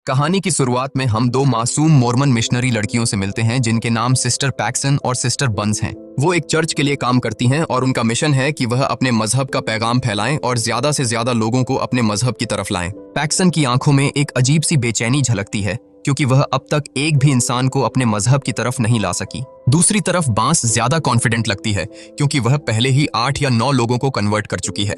कहानी की शुरुआत में हम दो मासूम मोर्मन मिशनरी लड़कियों से मिलते हैं जिनके नाम सिस्टर पैक्सन और सिस्टर बंस हैं। वो एक चर्च के लिए काम करती हैं और उनका मिशन है कि वह अपने मजहब का पैगाम फैलाएं और ज्यादा से ज्यादा लोगों को अपने मजहब की तरफ लाएं। पैक्सन की आंखों में एक अजीब सी बेचैनी झलकती है क्योंकि वह अब तक एक भी इंसान को अपने मजहब की तरफ नहीं ला सकी। दूसरी तरफ बांस ज्यादा कॉन्फिडेंट लगती है क्योंकि वह पहले ही 8 या 9 लोगों को कन्वर्ट कर चुकी है।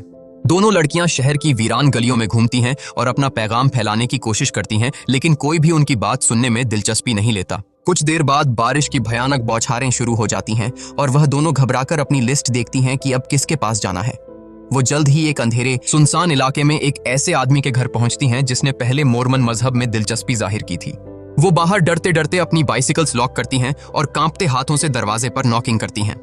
दोनों लड़कियां शहर की वीरान गलियों में घूमती हैं और अपना पैगाम फैलाने की कोशिश करती हैं, लेकिन कोई भी उनकी बात सुनने में दिलचस्पी नहीं लेता। कुछ देर बाद बारिश की भयानक बौछारें शुरू हो जाती हैं और वह दोनों घबराकर अपनी लिस्ट देखती हैं कि अब किसके पास जाना है। वो जल्द ही एक अंधेरे सुनसान इलाके में एक ऐसे आदमी के घर पहुंचती हैं जिसने पहले मोर्मन मजहब में दिलचस्पी जाहिर की थी। वो बाहर डरते डरते अपनी बाइसिकल्स लॉक करती हैं और कांपते हाथों से दरवाजे पर नॉकिंग करती हैं।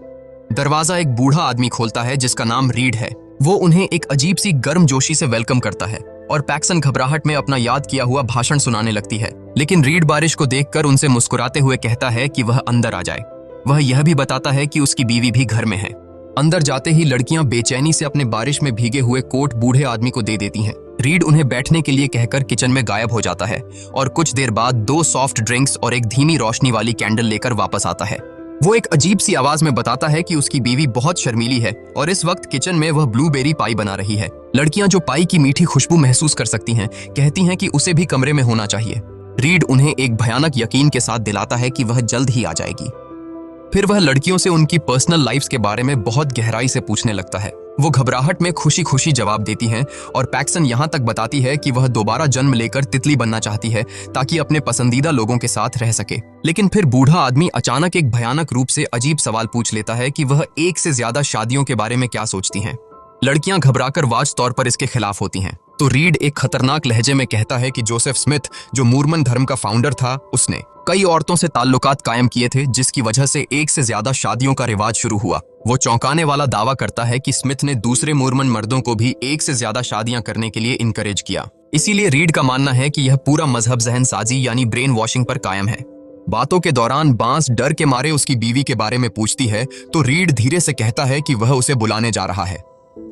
दरवाजा एक बूढ़ा आदमी खोलता है जिसका नाम रीड है। वो उन्हें एक अजीब सी गर्मजोशी से वेलकम करता है और पैक्सन घबराहट में अपना याद किया हुआ भाषण सुनाने लगती है, लेकिन रीड बारिश को देखकर उनसे मुस्कुराते हुए कहता है कि वह अंदर आ जाए। वह यह भी बताता है कि उसकी बीवी भी घर में है। अंदर जाते ही लड़कियां बेचैनी से अपने बारिश में भीगे हुए कोट बूढ़े आदमी को दे देती हैं। रीड उन्हें बैठने के लिए कहकर किचन में गायब हो जाता है और कुछ देर बाद 2 सॉफ्ट ड्रिंक्स और एक धीमी रोशनी वाली कैंडल लेकर वापस आता है। वो एक अजीब सी आवाज में बताता है कि उसकी बीवी बहुत शर्मीली है और इस वक्त किचन में वह ब्लूबेरी पाई बना रही है। लड़कियां जो पाई की मीठी खुशबू महसूस कर सकती हैं, कहती हैं कि उसे भी कमरे में होना चाहिए। रीड उन्हें एक भयानक यकीन के साथ दिलाता है कि वह जल्द ही आ जाएगी। फिर वह लड़कियों से उनकी पर्सनल लाइफ्स के बारे में बहुत गहराई से पूछने लगता है। वो घबराहट में खुशी खुशी जवाब देती हैं और पैक्सन यहाँ तक बताती है कि वह दोबारा जन्म लेकर तितली बनना चाहती है ताकि अपने पसंदीदा लोगों के साथ रह सके। लेकिन फिर बूढ़ा आदमी अचानक एक भयानक रूप से अजीब सवाल पूछ लेता है कि वह एक से ज्यादा शादियों के बारे में क्या सोचती हैं। लड़कियां घबराकर वाज तौर पर इसके खिलाफ होती हैं, तो रीड एक खतरनाक लहजे में कहता है कि जोसेफ स्मिथ, जो मोर्मन धर्म का फाउंडर था, उसने कई औरतों से ताल्लुकात कायम किए थे जिसकी वजह से एक से ज्यादा शादियों का रिवाज शुरू हुआ। वो चौंकाने वाला दावा करता है कि स्मिथ ने दूसरे मोर्मन मर्दों को भी एक से ज्यादा शादियां करने के लिए इनकरेज किया। इसीलिए रीड का मानना है कि यह पूरा मजहब जहनसाजी यानी ब्रेन वॉशिंग पर कायम है। बातों के दौरान बांस डर के मारे उसकी बीवी के बारे में पूछती है, तो रीड धीरे से कहता है कि वह उसे बुलाने जा रहा है।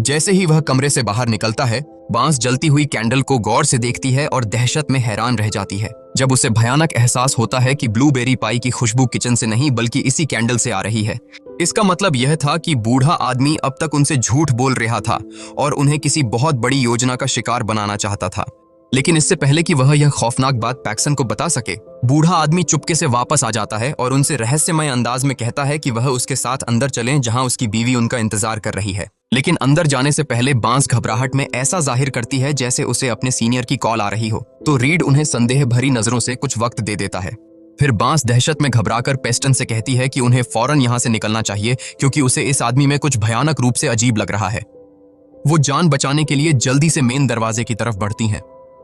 जैसे ही वह कमरे से बाहर निकलता है, बांस जलती हुई कैंडल को गौर से देखती है और दहशत में हैरान रह जाती है जब उसे भयानक एहसास होता है कि ब्लूबेरी पाई की खुशबू किचन से नहीं बल्कि इसी कैंडल से आ रही है। इसका मतलब यह था कि बूढ़ा आदमी अब तक उनसे झूठ बोल रहा था और उन्हें किसी बहुत बड़ी योजना का शिकार बनाना चाहता था। लेकिन इससे पहले कि वह यह खौफनाक बात पैक्सन को बता सके, बूढ़ा आदमी चुपके से वापस आ जाता है और उनसे रहस्यमय अंदाज में कहता है कि वह उसके साथ अंदर चलें जहां उसकी बीवी उनका इंतजार कर रही है। लेकिन अंदर जाने से पहले बांस घबराहट में ऐसा जाहिर करती है जैसे उसे अपने सीनियर की कॉल आ रही हो, तो रीड उन्हें संदेह भरी नजरों से कुछ वक्त दे देता है। फिर बांस दहशत में घबराकर पेस्टन से कहती है कि उन्हें फौरन यहां से निकलना चाहिए क्योंकि उसे इस आदमी में कुछ भयानक रूप से अजीब लग रहा है। वो जान बचाने के लिए जल्दी से मेन दरवाजे की तरफ बढ़ती हैं,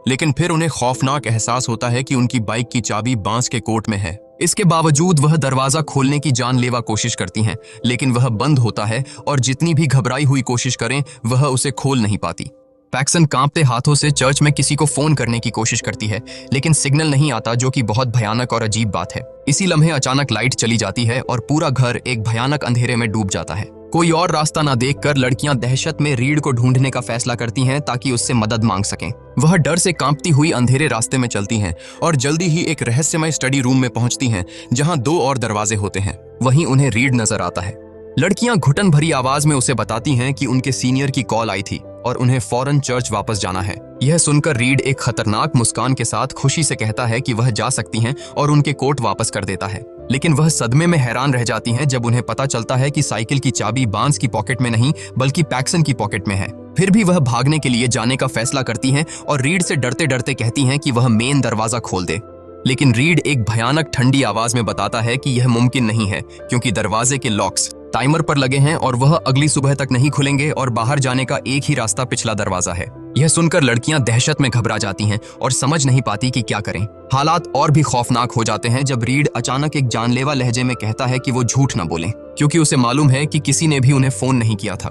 लेकिन फिर उन्हें खौफनाक एहसास होता है कि उनकी बाइक की चाबी बांस के कोट में है। इसके बावजूद वह दरवाजा खोलने की जानलेवा कोशिश करती हैं, लेकिन वह बंद होता है और जितनी भी घबराई हुई कोशिश करें वह उसे खोल नहीं पाती। पैक्सन कांपते हाथों से चर्च में किसी को फोन करने की कोशिश करती है, लेकिन सिग्नल नहीं आता, जो कि बहुत भयानक और अजीब बात है। इसी लम्हे अचानक लाइट चली जाती है और पूरा घर एक भयानक अंधेरे में डूब जाता है। कोई और रास्ता न देखकर लड़कियां दहशत में रीड को ढूंढने का फैसला करती हैं ताकि उससे मदद मांग सकें। वह डर से कांपती हुई अंधेरे रास्ते में चलती हैं और जल्दी ही एक रहस्यमय स्टडी रूम में पहुंचती हैं जहां 2 और दरवाजे होते हैं। वहीं उन्हें रीड नजर आता है। लड़कियां घुटन भरी आवाज में उसे बताती हैं कि उनके सीनियर की कॉल आई थी और उन्हें फौरन चर्च वापस जाना है। यह सुनकर रीड एक खतरनाक मुस्कान के साथ खुशी से कहता है कि वह जा सकती हैं और उनके कोट वापस कर देता है। लेकिन वह सदमे में हैरान रह जाती हैं जब उन्हें पता चलता है कि साइकिल की चाबी बांस की पॉकेट में नहीं बल्कि पैक्सन की पॉकेट में है। फिर भी वह भागने के लिए जाने का फैसला करती हैं और रीड से डरते डरते कहती हैं कि वह मेन दरवाजा खोल दे। लेकिन रीड एक भयानक ठंडी आवाज में बताता है कि यह मुमकिन नहीं है क्योंकि दरवाजे के लॉक्स टाइमर पर लगे हैं और वह अगली सुबह तक नहीं खुलेंगे और बाहर जाने का एक ही रास्ता पिछला दरवाजा है। यह सुनकर लड़कियां दहशत में घबरा जाती हैं और समझ नहीं पाती कि क्या करें। हालात और भी खौफनाक हो जाते हैं जब रीड अचानक एक जानलेवा लहजे में कहता है कि वो झूठ न बोलें क्योंकि उसे मालूम है कि किसी ने भी उन्हें फोन नहीं किया था।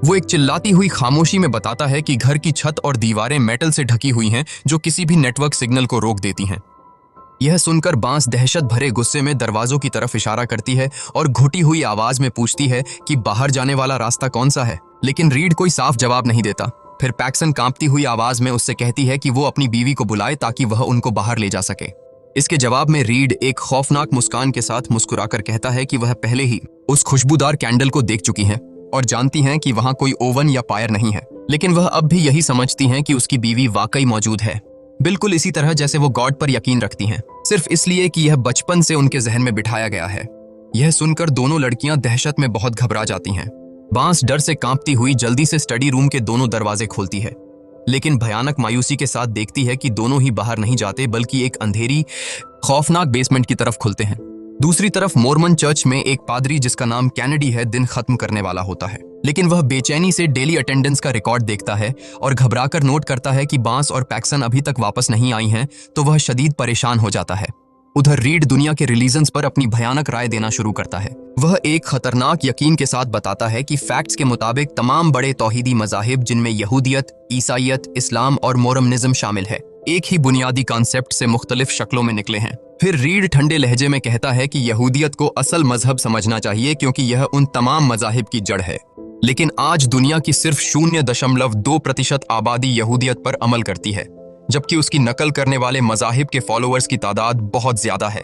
वो एक चिल्लाती हुई खामोशी में बताता है कि घर की छत और दीवारें मेटल से ढकी हुई हैं जो किसी भी नेटवर्क सिग्नल को रोक देती हैं। यह सुनकर बांस दहशत भरे गुस्से में दरवाजों की तरफ इशारा करती है और घुटी हुई आवाज में पूछती है कि बाहर जाने वाला रास्ता कौन सा है। लेकिन रीड कोई साफ जवाब नहीं देता। फिर पैक्सन कांपती हुई आवाज में उससे कहती है कि वो अपनी बीवी को बुलाए ताकि वह उनको बाहर ले जा सके। इसके जवाब में रीड एक खौफनाक मुस्कान के साथ मुस्कुराकर कहता है कि वह पहले ही उस खुशबूदार कैंडल को देख चुकी हैं और जानती हैं कि वहां कोई ओवन या फायर नहीं है, लेकिन वह अब भी यही समझती हैं कि उसकी बीवी वाकई मौजूद है, बिल्कुल इसी तरह जैसे वो गॉड पर यकीन रखती हैं, सिर्फ इसलिए कि यह बचपन से उनके जहन में बिठाया गया है। यह सुनकर दोनों लड़कियां दहशत में बहुत घबरा जाती हैं। बांस डर से कांपती हुई जल्दी से स्टडी रूम के दोनों दरवाजे खोलती है, लेकिन भयानक मायूसी के साथ देखती है कि दोनों ही बाहर नहीं जाते बल्कि एक अंधेरी खौफनाक बेसमेंट की तरफ खुलते हैं। दूसरी तरफ मोर्मन चर्च में एक पादरी जिसका नाम कैनेडी है दिन खत्म करने वाला होता है, लेकिन वह बेचैनी से डेली अटेंडेंस का रिकॉर्ड देखता है और घबराकर नोट करता है कि बांस और पैक्सन अभी तक वापस नहीं आई हैं, तो वह शदीद परेशान हो जाता है। उधर रीड दुनिया के रिलीजन्स पर अपनी भयानक राय देना शुरू करता है। वह एक खतरनाक यकीन के साथ बताता है कि फैक्ट्स के मुताबिक तमाम बड़े तौहीदी मज़ाहिब जिनमें यहूदियत, ईसाइयत, इस्लाम और मोरमनिज्म शामिल है, एक ही बुनियादी कॉन्सेप्ट से मुख्तलिफ शक्लों में निकले हैं। फिर रीड ठंडे लहजे में कहता है कि यहूदियत को असल मजहब समझना चाहिए क्योंकि यह उन तमाम मज़ाहिब की जड़ है, लेकिन आज दुनिया की सिर्फ 0.2% आबादी यहूदियत पर अमल करती है, जबकि उसकी नकल करने वाले मज़ाहिब के फॉलोअर्स की तादाद बहुत ज्यादा है।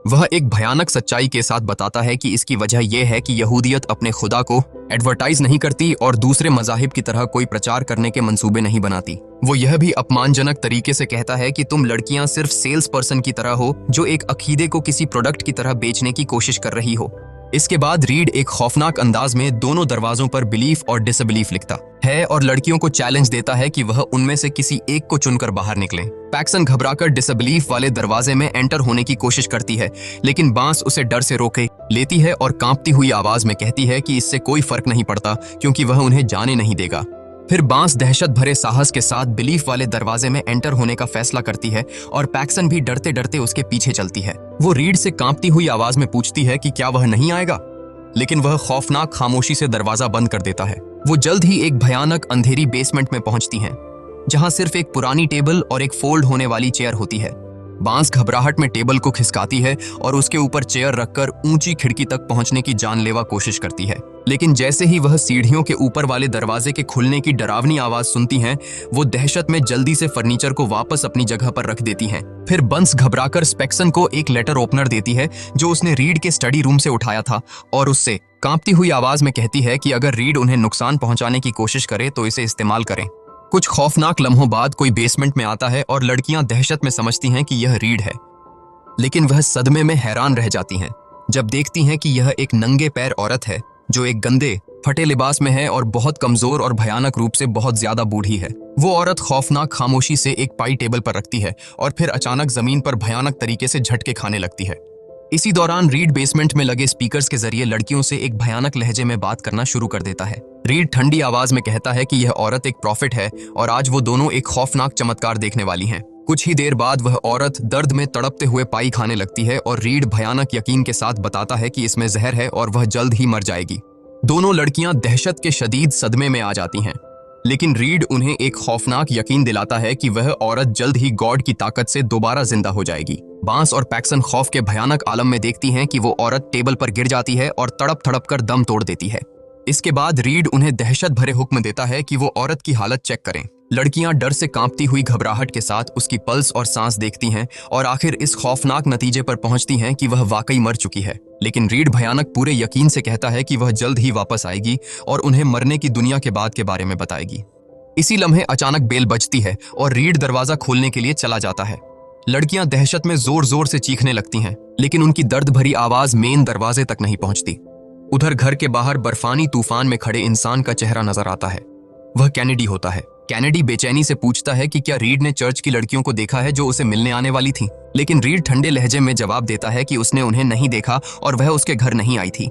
वह एक भयानक सच्चाई के साथ बताता है कि इसकी वजह यह है कि यहूदियत अपने खुदा को एडवर्टाइज नहीं करती और दूसरे मज़ाहिब की तरह कोई प्रचार करने के मंसूबे नहीं बनाती। वो यह भी अपमानजनक तरीके से कहता है कि तुम लड़कियां सिर्फ सेल्स पर्सन की तरह हो जो एक अकीदे को किसी प्रोडक्ट की तरह बेचने की कोशिश कर रही हो। इसके बाद रीड एक खौफनाक अंदाज में दोनों दरवाजों पर बिलीफ और डिसबिलीफ लिखता है और लड़कियों को चैलेंज देता है कि वह उनमें से किसी एक को चुनकर बाहर निकले। पैक्सन घबराकर डिसबिलीफ वाले दरवाजे में एंटर होने की कोशिश करती है, लेकिन बांस उसे डर से रोके लेती है और कांपती हुई आवाज में कहती है कि इससे कोई फर्क नहीं पड़ता क्योंकि वह उन्हें जाने नहीं देगा। फिर बांस दहशत भरे साहस के साथ बिलीफ वाले दरवाजे में एंटर होने का फैसला करती है और पैक्सन भी डरते डरते उसके पीछे चलती है। वो रीड से कांपती हुई आवाज में पूछती है कि क्या वह नहीं आएगा, लेकिन वह खौफनाक खामोशी से दरवाजा बंद कर देता है। वो जल्द ही एक भयानक अंधेरी बेसमेंट में पहुंचती हैं, जहां सिर्फ एक पुरानी टेबल और एक फोल्ड होने वाली चेयर होती है। बांस घबराहट में टेबल को खिसकाती है और उसके ऊपर चेयर रखकर ऊंची खिड़की तक पहुंचने की जानलेवा कोशिश करती है, लेकिन जैसे ही वह सीढ़ियों के ऊपर वाले दरवाजे के खुलने की डरावनी आवाज सुनती हैं, वो दहशत में जल्दी से फर्नीचर को वापस अपनी जगह पर रख देती हैं। फिर बंस घबराकर पैक्सन को एक लेटर ओपनर देती है जो उसने रीड के स्टडी रूम से उठाया था और उससे कांपती हुई आवाज में कहती है कि अगर रीड उन्हें नुकसान पहुंचाने की कोशिश करे तो इसे इस्तेमाल करें। कुछ खौफनाक लम्हों बाद कोई बेसमेंट में आता है और लड़कियां दहशत में समझती हैं कि यह रीड है, लेकिन वह सदमे में हैरान रह जाती हैं जब देखती हैं कि यह एक नंगे पैर औरत है जो एक गंदे फटे लिबास में है और बहुत कमजोर और भयानक रूप से बहुत ज्यादा बूढ़ी है। वो औरत खौफनाक खामोशी से एक पाई टेबल पर रखती है और फिर अचानक जमीन पर भयानक तरीके से झटके खाने लगती है। इसी दौरान रीड बेसमेंट में लगे स्पीकर्स के जरिए लड़कियों से एक भयानक लहजे में बात करना शुरू कर देता है। रीड ठंडी आवाज में कहता है कि यह औरत एक प्रॉफिट है और आज वो दोनों एक खौफनाक चमत्कार देखने वाली हैं। कुछ ही देर बाद वह औरत दर्द में तड़पते हुए पाई खाने लगती है और रीड भयानक यकीन के साथ बताता है कि इसमें जहर है और वह जल्द ही मर जाएगी। दोनों लड़कियां दहशत के शदीद सदमे में आ जाती हैं, लेकिन रीड उन्हें एक खौफनाक यकीन दिलाता है कि वह औरत जल्द ही गॉड की ताकत से दोबारा जिंदा हो जाएगी। बांस और पैक्सन खौफ के भयानक आलम में देखती हैं कि वो औरत टेबल पर गिर जाती है और तड़प तड़प कर दम तोड़ देती है। इसके बाद रीड उन्हें दहशत भरे हुक्म देता है कि वो औरत की हालत चेक करें। लड़कियां डर से कांपती हुई घबराहट के साथ उसकी पल्स और सांस देखती हैं और आखिर इस खौफनाक नतीजे पर पहुंचती हैं कि वह वाकई मर चुकी है। लेकिन रीड भयानक पूरे यकीन से कहता है कि वह जल्द ही वापस आएगी और उन्हें मरने की दुनिया के बाद के बारे में बताएगी। इसी लम्हे अचानक बेल बजती है और रीड दरवाजा खोलने के लिए चला जाता है। लड़कियां दहशत में जोर जोर से चीखने लगती हैं, लेकिन उनकी दर्द भरी आवाज मेन दरवाजे तक नहीं पहुंचती। उधर घर के बाहर बर्फानी तूफान में खड़े इंसान का चेहरा नजर आता है। वह कैनेडी होता है। कैनेडी बेचैनी से पूछता है कि क्या रीड ने चर्च की लड़कियों को देखा है जो उसे मिलने आने वाली थी, लेकिन रीड ठंडे लहजे में जवाब देता है कि उसने उन्हें नहीं देखा और वह उसके घर नहीं आई थी।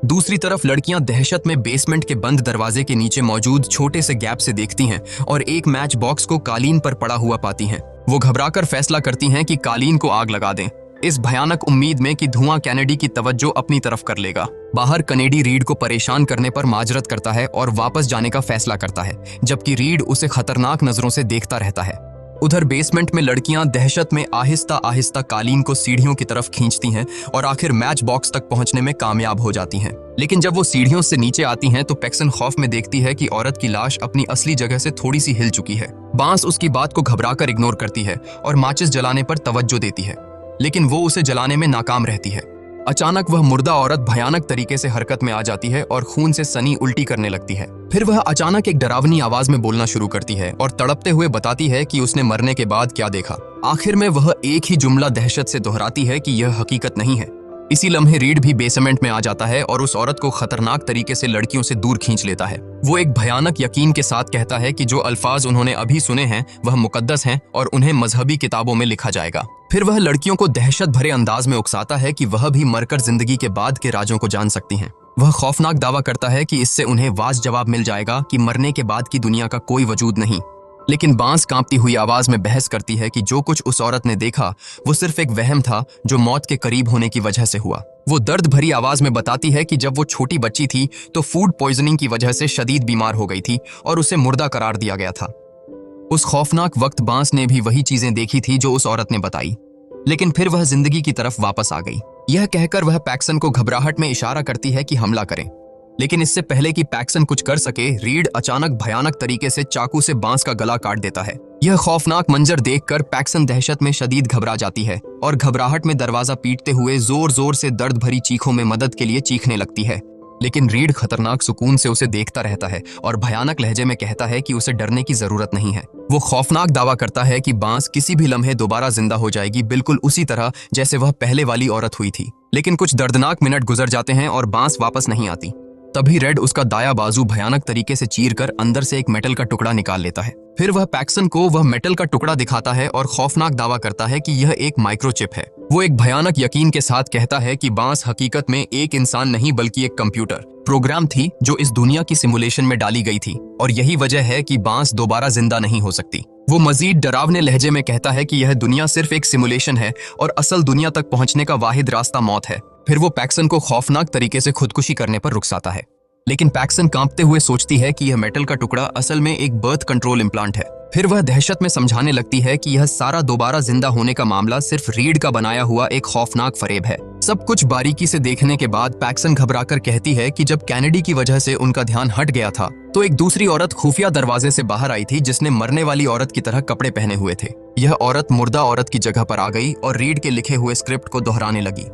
दूसरी तरफ लड़कियां दहशत में बेसमेंट के बंद दरवाजे के नीचे मौजूद छोटे से गैप से देखती हैं और एक मैच बॉक्स को कालीन पर पड़ा हुआ पाती हैं। वो घबराकर फैसला करती हैं कि कालीन को आग लगा दें, इस भयानक उम्मीद में कि धुआं कैनेडी की तवज्जो अपनी तरफ कर लेगा। बाहर कैनेडी रीड को परेशान करने पर माजरत करता है और वापस जाने का फैसला करता है, जबकि रीड उसे खतरनाक नजरों से देखता रहता है। उधर बेसमेंट में लड़कियां दहशत में आहिस्ता आहिस्ता कालीन को सीढ़ियों की तरफ खींचती हैं और आखिर मैच बॉक्स तक पहुंचने में कामयाब हो जाती हैं। लेकिन जब वो सीढ़ियों से नीचे आती हैं तो पैक्सन खौफ में देखती है कि औरत की लाश अपनी असली जगह से थोड़ी सी हिल चुकी है। बांस उसकी बात को घबराकर इग्नोर करती है और माचिस जलाने पर तवज्जो देती है, लेकिन वो उसे जलाने में नाकाम रहती है। अचानक वह मुर्दा औरत भयानक तरीके से हरकत में आ जाती है और खून से सनी उल्टी करने लगती है। फिर वह अचानक एक डरावनी आवाज में बोलना शुरू करती है और तड़पते हुए बताती है कि उसने मरने के बाद क्या देखा। आखिर में वह एक ही जुमला दहशत से दोहराती है कि यह हकीकत नहीं है। इसी लम्हे रीड भी बेसमेंट में आ जाता है और उस औरत को खतरनाक तरीके से लड़कियों से दूर खींच लेता है। वो एक भयानक यकीन के साथ कहता है कि जो अल्फाज उन्होंने अभी सुने हैं वह मुकद्दस हैं और उन्हें मजहबी किताबों में लिखा जाएगा। फिर वह लड़कियों को दहशत भरे अंदाज में उकसाता है कि वह भी मरकर जिंदगी के बाद के राजों को जान सकती हैं। वह खौफनाक दावा करता है कि इससे उन्हें वाज जवाब मिल जाएगा कि मरने के बाद की दुनिया का कोई वजूद नहीं। लेकिन बांस कांपती हुई आवाज में बहस करती है कि जो कुछ उस औरत ने देखा वो सिर्फ एक वहम था जो मौत के करीब होने की वजह से हुआ। वो दर्द भरी आवाज में बताती है कि जब वो छोटी बच्ची थी तो फूड पॉइजनिंग की वजह से शदीद बीमार हो गई थी और उसे मुर्दा करार दिया गया था। उस खौफनाक वक्त बांस ने भी वही चीजें देखी थी जो उस औरत ने बताई, लेकिन फिर वह जिंदगी की तरफ वापस आ गई। यह कहकर वह पैक्सन को घबराहट में इशारा करती है कि हमला करें, लेकिन इससे पहले कि पैक्सन कुछ कर सके रीड अचानक भयानक तरीके से चाकू से बांस का गला काट देता है। यह खौफनाक मंजर देखकर पैक्सन दहशत में शदीद घबरा जाती है और घबराहट में दरवाजा पीटते हुए जोर जोर से दर्द भरी चीखों में मदद के लिए चीखने लगती है। लेकिन रीड खतरनाक सुकून से उसे देखता रहता है और भयानक लहजे में कहता है कि उसे डरने की जरूरत नहीं है। वो खौफनाक दावा करता है कि बांस किसी भी लम्हे दोबारा जिंदा हो जाएगी, बिल्कुल उसी तरह जैसे वह पहले वाली औरत हुई थी। लेकिन कुछ दर्दनाक मिनट गुजर जाते हैं और बांस वापस नहीं आती। तभी रेड उसका दाया बाजू भयानक तरीके से चीरकर अंदर से एक मेटल का टुकड़ा निकाल लेता है। फिर वह पैक्सन को वह मेटल का टुकड़ा दिखाता है और खौफनाक दावा करता है कि यह एक माइक्रोचिप है। वो एक भयानक यकीन के साथ कहता है कि बांस हकीकत में एक इंसान नहीं बल्कि एक कंप्यूटर प्रोग्राम थी जो इस दुनिया की सिमुलेशन में डाली गई थी और यही वजह है कि बांस दोबारा जिंदा नहीं हो सकती। वो मजीद डरावने लहजे में कहता है कि यह दुनिया सिर्फ एक सिमुलेशन है और असल दुनिया तक पहुंचने का वाहिद रास्ता मौत है। फिर वो पैक्सन को खौफनाक तरीके से खुदकुशी करने पर रुखसाता है, लेकिन पैक्सन कांपते हुए सोचती है कि यह मेटल का टुकड़ा असल में एक बर्थ कंट्रोल इम्प्लांट है। फिर वह दहशत में समझाने लगती है कि यह सारा दोबारा जिंदा होने का मामला सिर्फ रीड का बनाया हुआ एक खौफनाक फरेब है। सब कुछ बारीकी से देखने के बाद पैक्सन घबराकर कहती है कि जब कैनेडी की वजह से उनका ध्यान हट गया था तो एक दूसरी औरत खुफिया दरवाजे से बाहर आई थी जिसने मरने वाली औरत की तरह कपड़े पहने हुए थे। यह औरत मुर्दा औरत की जगह पर आ गई और रीड के लिखे हुए स्क्रिप्ट को दोहराने लगी,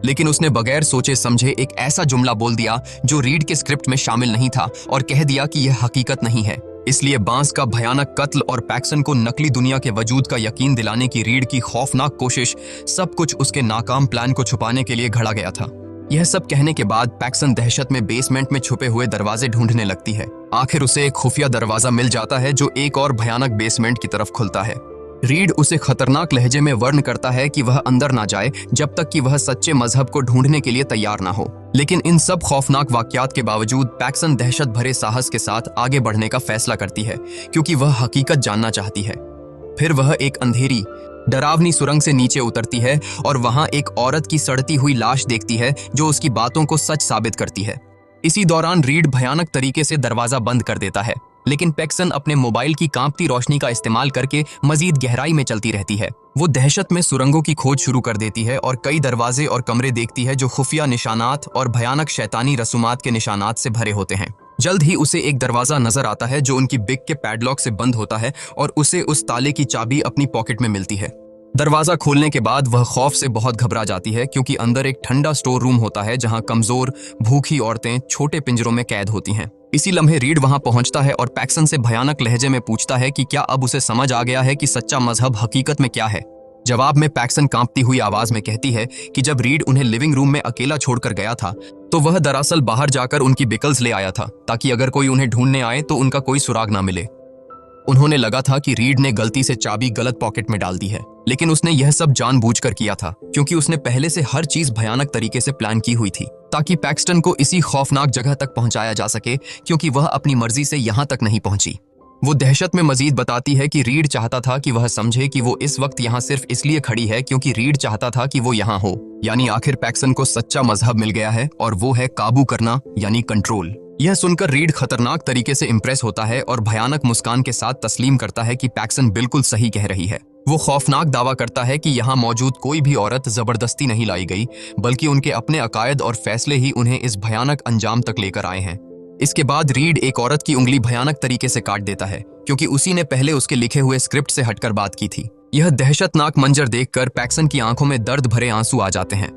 लेकिन उसने बगैर सोचे समझे एक ऐसा जुमला बोल दिया जो रीड के स्क्रिप्ट में शामिल नहीं था और कह दिया कि यह हकीकत नहीं है। इसलिए बांस का भयानक कत्ल और पैक्सन को नकली दुनिया के वजूद का यकीन दिलाने की रीड की खौफनाक कोशिश, सब कुछ उसके नाकाम प्लान को छुपाने के लिए घड़ा गया था। यह सब कहने के बाद पैक्सन दहशत में बेसमेंट में छुपे हुए दरवाजे ढूंढने लगती है। आखिर उसे एक खुफिया दरवाजा मिल जाता है जो एक और भयानक बेसमेंट की तरफ खुलता है। रीड उसे खतरनाक लहजे में वर्ण करता है कि वह अंदर ना जाए जब तक कि वह सच्चे मजहब को ढूंढने के लिए तैयार ना हो। लेकिन इन सब खौफनाक वाकयात के बावजूद पैक्सन दहशत भरे साहस के साथ आगे बढ़ने का फैसला करती है क्योंकि वह हकीकत जानना चाहती है। फिर वह एक अंधेरी डरावनी सुरंग से नीचे उतरती है और वहां एक औरत की सड़ती हुई लाश देखती है जो उसकी बातों को सच साबित करती है। इसी दौरान रीड भयानक तरीके से दरवाजा बंद कर देता है, लेकिन पैक्सन अपने मोबाइल की कांपती रोशनी का इस्तेमाल करके मजीद गहराई में चलती रहती है। वो दहशत में सुरंगों की खोज शुरू कर देती है और कई दरवाजे और कमरे देखती है जो खुफिया निशानात और भयानक शैतानी रसूमात के निशानात से भरे होते हैं। जल्द ही उसे एक दरवाजा नजर आता है जो उनकी बिग के पैडलॉक से बंद होता है और उसे उस ताले की चाबी अपनी पॉकेट में मिलती है। दरवाजा खोलने के बाद वह खौफ से बहुत घबरा जाती है क्योंकि अंदर एक ठंडा स्टोर रूम होता है जहां कमजोर भूखी औरतें छोटे पिंजरों में कैद होती हैं। इसी लम्हे रीड वहां पहुंचता है और पैक्सन से भयानक लहजे में पूछता है कि क्या अब उसे समझ आ गया है कि सच्चा मजहब हकीकत में क्या है। जवाब में पैक्सन कांपती हुई आवाज में कहती है कि जब रीड उन्हें लिविंग रूम में अकेला छोड़कर गया था तो वह दरअसल बाहर जाकर उनकी बिकल्स ले आया था ताकि अगर कोई उन्हें ढूंढने आए तो उनका कोई सुराग ना मिले। उन्होंने लगा था कि रीड ने गलती से चाबी गलत पॉकेट में डाल दी है, लेकिन उसने यह सब जानबूझकर किया था क्योंकि उसने पहले से हर चीज भयानक तरीके से प्लान की हुई थी ताकि पैक्स्टन को इसी खौफनाक जगह तक पहुंचाया जा सके क्योंकि वह अपनी मर्जी से यहां तक नहीं पहुंची। वो दहशत में मजीद बताती है कि रीड चाहता था कि वह समझे कि वो इस वक्त यहाँ सिर्फ इसलिए खड़ी है क्योंकि रीड चाहता था कि वो यहाँ हो। यानी आखिर पैक्सन को सच्चा मजहब मिल गया है और वो है काबू करना यानी कंट्रोल। यह सुनकर रीड खतरनाक तरीके से इंप्रेस होता है और भयानक मुस्कान के साथ तस्लीम करता है कि पैक्सन बिल्कुल सही कह रही है। वो खौफनाक दावा करता है कि यहाँ मौजूद कोई भी औरत जबरदस्ती नहीं लाई गई, बल्कि उनके अपने अकायद और फैसले ही उन्हें इस भयानक अंजाम तक लेकर आए हैं। इसके बाद रीड एक औरत की उंगली भयानक तरीके से काट देता है, क्योंकि उसी ने पहले उसके लिखे हुए स्क्रिप्ट से हटकर बात की थी। यह दहशतनाक मंजर देखकर पैक्सन की आंखों में दर्द भरे आंसू आ जाते हैं।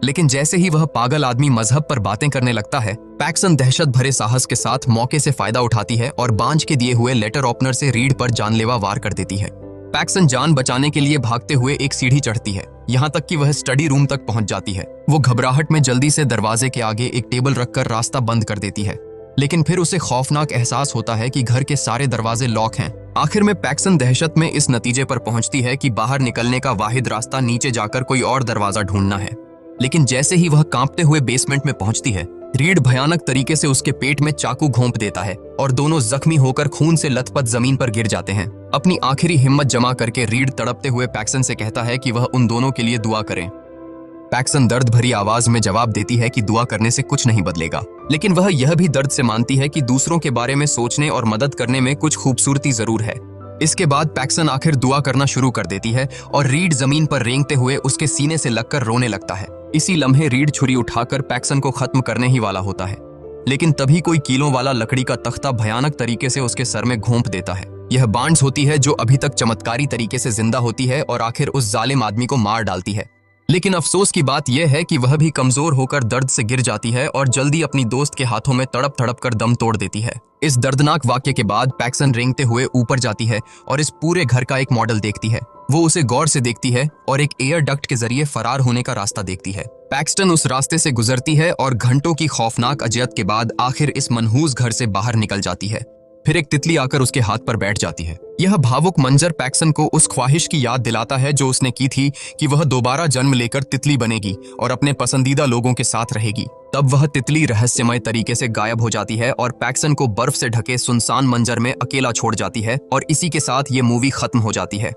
लेकिन जैसे ही वह पागल आदमी मजहब पर बातें करने लगता है, पैक्सन दहशत भरे साहस के साथ मौके से फायदा उठाती है और बांझ के दिए हुए लेटर ओपनर से रीड पर जानलेवा वार कर देती है। पैक्सन जान बचाने के लिए भागते हुए एक सीढ़ी चढ़ती है, यहाँ तक कि वह स्टडी रूम तक पहुंच जाती है। वो घबराहट में जल्दी से दरवाजे के आगे एक टेबल रखकर रास्ता बंद कर देती है, लेकिन फिर उसे खौफनाक एहसास होता है कि घर के सारे दरवाजे लॉक हैं। आखिर में पैक्सन दहशत में इस नतीजे पर पहुंचती है कि बाहर निकलने का वाहिद रास्ता नीचे जाकर कोई और दरवाजा ढूंढना है। लेकिन जैसे ही वह कांपते हुए बेसमेंट में पहुंचती है, रीड भयानक तरीके से उसके पेट में चाकू घोंप देता है और दोनों जख्मी होकर खून से लथपथ जमीन पर गिर जाते हैं। अपनी आखिरी हिम्मत जमा करके रीड तड़पते हुए पैक्सन से कहता है कि वह उन दोनों के लिए दुआ करें। पैक्सन दर्द भरी आवाज में जवाब देती है कि दुआ करने से कुछ नहीं बदलेगा, लेकिन वह यह भी दर्द से मानती है कि दूसरों के बारे में सोचने और मदद करने में कुछ खूबसूरती जरूर है। इसके बाद पैक्सन आखिर दुआ करना शुरू कर देती है और रीड जमीन पर रेंगते हुए उसके सीने से लगकर रोने लगता है। इसी लम्हे रीड छुरी उठाकर पैक्सन को खत्म करने ही वाला होता है, लेकिन तभी कोई कीलों वाला लकड़ी का तख्ता भयानक तरीके से उसके सर में घोंप देता है। यह बार्न्स होती है जो अभी तक चमत्कारी तरीके से जिंदा होती है और आखिर उस जालिम आदमी को मार डालती है। लेकिन अफसोस की बात यह है कि वह भी कमजोर होकर दर्द से गिर जाती है और जल्दी अपनी दोस्त के हाथों में तड़प तड़प कर दम तोड़ देती है। इस दर्दनाक वाक्य के बाद पैक्सन रेंगते हुए ऊपर जाती है और इस पूरे घर का एक मॉडल देखती है। वो उसे गौर से देखती है और एक एयर डक्ट के जरिए फरार होने का रास्ता देखती है। पैक्सन उस रास्ते से गुजरती है और घंटों की खौफनाक अजियत के बाद आखिर इस मनहूस घर से बाहर निकल जाती है। फिर एक तितली आकर उसके हाथ पर बैठ जाती है। यह भावुक मंजर पैक्सन को उस ख्वाहिश की याद दिलाता है जो उसने की थी कि वह दोबारा जन्म लेकर तितली बनेगी और अपने पसंदीदा लोगों के साथ रहेगी। तब वह तितली रहस्यमय तरीके से गायब हो जाती है और पैक्सन को बर्फ से ढके सुनसान मंजर में अकेला छोड़ जाती है और इसी के साथ ये मूवी खत्म हो जाती है।